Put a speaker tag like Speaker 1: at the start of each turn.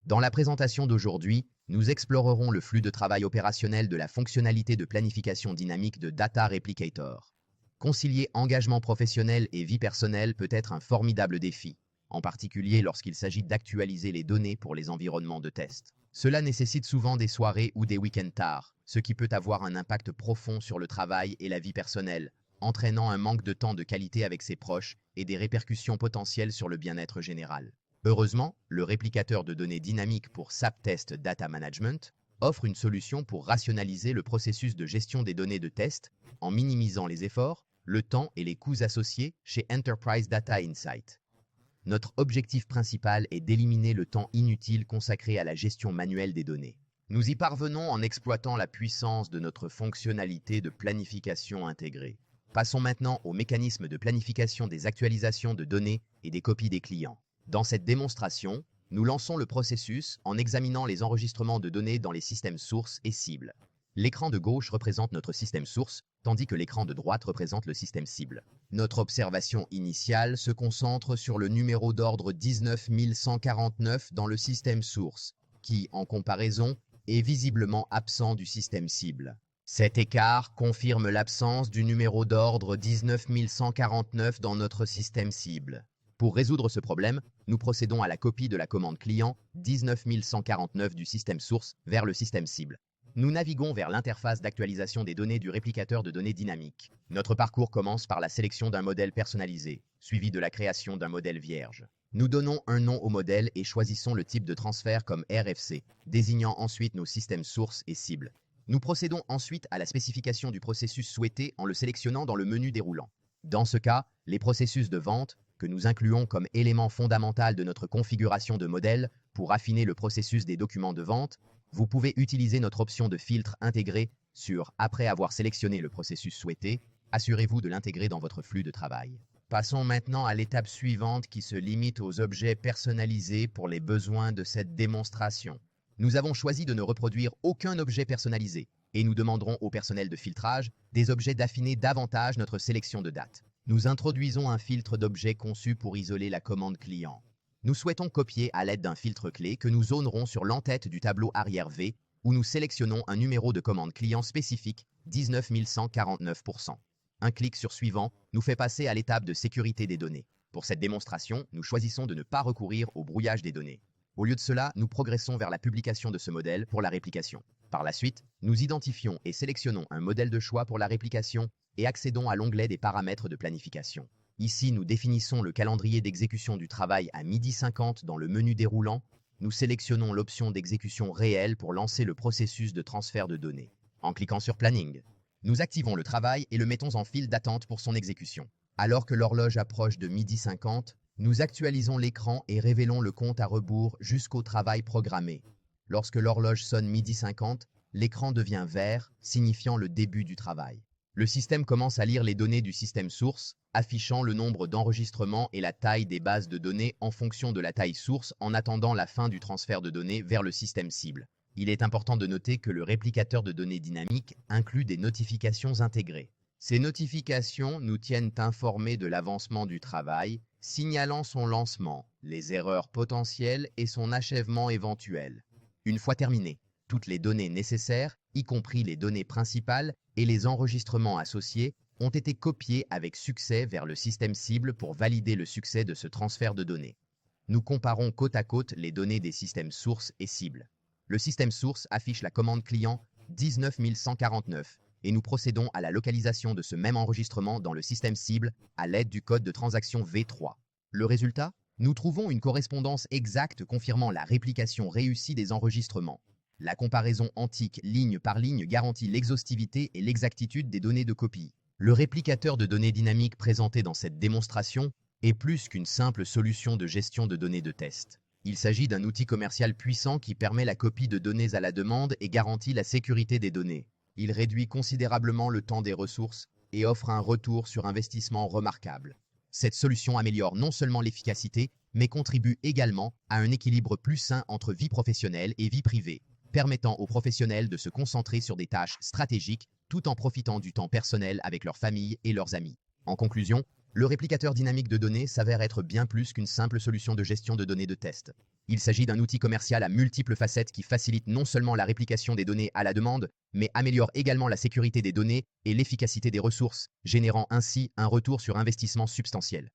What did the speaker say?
Speaker 1: Dans la présentation d'aujourd'hui, nous explorerons le flux de travail opérationnel de la fonctionnalité de planification dynamique de Data Replicator. Concilier engagement professionnel et vie personnelle peut être un formidable défi, en particulier lorsqu'il s'agit d'actualiser les données pour les environnements de test. Cela nécessite souvent des soirées ou des week-ends tard, ce qui peut avoir un impact profond sur le travail et la vie personnelle, entraînant un manque de temps de qualité avec ses proches et des répercussions potentielles sur le bien-être général. Heureusement, le réplicateur de données dynamique pour SAP Test Data Management offre une solution pour rationaliser le processus de gestion des données de test en minimisant les efforts, le temps et les coûts associés chez Enterprise Data Insight. Notre objectif principal est d'éliminer le temps inutile consacré à la gestion manuelle des données. Nous y parvenons en exploitant la puissance de notre fonctionnalité de planification intégrée. Passons maintenant au mécanisme de planification des actualisations de données et des copies des clients. Dans cette démonstration, nous lançons le processus en examinant les enregistrements de données dans les systèmes sources et cibles. L'écran de gauche représente notre système source, tandis que l'écran de droite représente le système cible. Notre observation initiale se concentre sur le numéro d'ordre 19149 dans le système source, qui, en comparaison, est visiblement absent du système cible. Cet écart confirme l'absence du numéro d'ordre 19149 dans notre système cible. Pour résoudre ce problème, nous procédons à la copie de la commande client 19149 du système source vers le système cible. Nous naviguons vers l'interface d'actualisation des données du réplicateur de données dynamique. Notre parcours commence par la sélection d'un modèle personnalisé, suivi de la création d'un modèle vierge. Nous donnons un nom au modèle et choisissons le type de transfert comme RFC, désignant ensuite nos systèmes sources et cibles. Nous procédons ensuite à la spécification du processus souhaité en le sélectionnant dans le menu déroulant. Dans ce cas, les processus de vente, que nous incluons comme élément fondamental de notre configuration de modèle pour affiner le processus des documents de vente, vous pouvez utiliser notre option de filtre intégré sur « Après avoir sélectionné le processus souhaité, assurez-vous de l'intégrer dans votre flux de travail ». Passons maintenant à l'étape suivante qui se limite aux objets personnalisés pour les besoins de cette démonstration. Nous avons choisi de ne reproduire aucun objet personnalisé et nous demanderons au personnel de filtrage des objets d'affiner davantage notre sélection de date. Nous introduisons un filtre d'objets conçu pour isoler la commande client. Nous souhaitons copier à l'aide d'un filtre clé que nous zonerons sur l'entête du tableau arrière V où nous sélectionnons un numéro de commande client spécifique 19149%. Un clic sur Suivant nous fait passer à l'étape de sécurité des données. Pour cette démonstration, nous choisissons de ne pas recourir au brouillage des données. Au lieu de cela, nous progressons vers la publication de ce modèle pour la réplication. Par la suite, nous identifions et sélectionnons un modèle de choix pour la réplication et accédons à l'onglet des paramètres de planification. Ici, nous définissons le calendrier d'exécution du travail à 12h50 dans le menu déroulant. Nous sélectionnons l'option d'exécution réelle pour lancer le processus de transfert de données. En cliquant sur Planning, nous activons le travail et le mettons en file d'attente pour son exécution. Alors que l'horloge approche de 12h50, nous actualisons l'écran et révélons le compte à rebours jusqu'au travail programmé. Lorsque l'horloge sonne 12h50, l'écran devient vert, signifiant le début du travail. Le système commence à lire les données du système source, affichant le nombre d'enregistrements et la taille des bases de données en fonction de la taille source en attendant la fin du transfert de données vers le système cible. Il est important de noter que le réplicateur de données dynamique inclut des notifications intégrées. Ces notifications nous tiennent informés de l'avancement du travail, signalant son lancement, les erreurs potentielles et son achèvement éventuel. Une fois terminé, toutes les données nécessaires, y compris les données principales et les enregistrements associés, ont été copiés avec succès vers le système cible pour valider le succès de ce transfert de données. Nous comparons côte à côte les données des systèmes sources et cibles. Le système source affiche la commande client 19149 et nous procédons à la localisation de ce même enregistrement dans le système cible à l'aide du code de transaction V3. Le résultat ? Nous trouvons une correspondance exacte confirmant la réplication réussie des enregistrements. La comparaison antique ligne par ligne garantit l'exhaustivité et l'exactitude des données de copie. Le réplicateur de données dynamiques présenté dans cette démonstration est plus qu'une simple solution de gestion de données de test. Il s'agit d'un outil commercial puissant qui permet la copie de données à la demande et garantit la sécurité des données. Il réduit considérablement le temps des ressources et offre un retour sur investissement remarquable. Cette solution améliore non seulement l'efficacité, mais contribue également à un équilibre plus sain entre vie professionnelle et vie privée, permettant aux professionnels de se concentrer sur des tâches stratégiques tout en profitant du temps personnel avec leur famille et leurs amis. En conclusion, le réplicateur dynamique de données s'avère être bien plus qu'une simple solution de gestion de données de test. Il s'agit d'un outil commercial à multiples facettes qui facilite non seulement la réplication des données à la demande, mais améliore également la sécurité des données et l'efficacité des ressources, générant ainsi un retour sur investissement substantiel.